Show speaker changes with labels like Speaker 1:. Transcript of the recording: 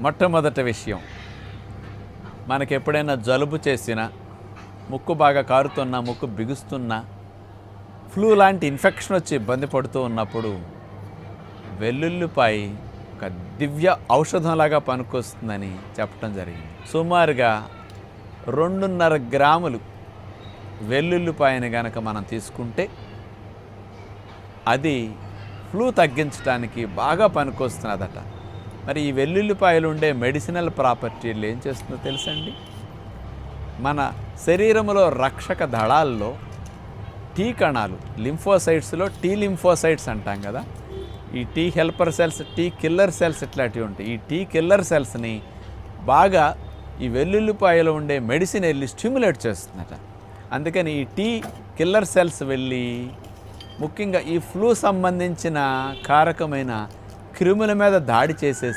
Speaker 1: మొట్టమొదటి విషయం, మనకి ఎప్పుడైనా జలుబు చేసినా, ముక్కు బాగా కారుతున్నా, ముక్కు బిగుస్తున్నా, ఫ్లూ లాంటి ఇన్ఫెక్షన్ వచ్చి ఇబ్బంది పడుతూ ఉన్నప్పుడు వెల్లుల్లిపాయ ఒక దివ్య ఔషధంలాగా పనికొస్తుందని చెప్పడం జరిగింది. సుమారుగా 2.5 గ్రాములు వెల్లుల్లిపాయని గనక మనం తీసుకుంటే అది ఫ్లూ తగ్గించడానికి బాగా పనికొస్తున్నదట. మరి ఈ వెల్లుల్లిపాయలు ఉండే మెడిసినల్ ప్రాపర్టీలు ఏం చేస్తుందో తెలుసండి? మన శరీరంలో రక్షక దళాల్లో టీ కణాలు, లింఫోసైట్స్లో టీ లింఫోసైట్స్ అంటాం కదా, ఈ T helper cells, T killer cells ఇట్లాంటివి ఉంటాయి. ఈ టీ కిల్లర్ సెల్స్ని బాగా ఈ వెల్లుల్లిపాయలో ఉండే మెడిసిన్ వెళ్ళి స్టిమ్యులేట్ చేస్తుందట. అందుకని ఈ టీ కిల్లర్ సెల్స్ వెళ్ళి ముఖ్యంగా ఈ ఫ్లూ సంబంధించిన కారకమైన క్రిముల మీద దాడి చేసేసి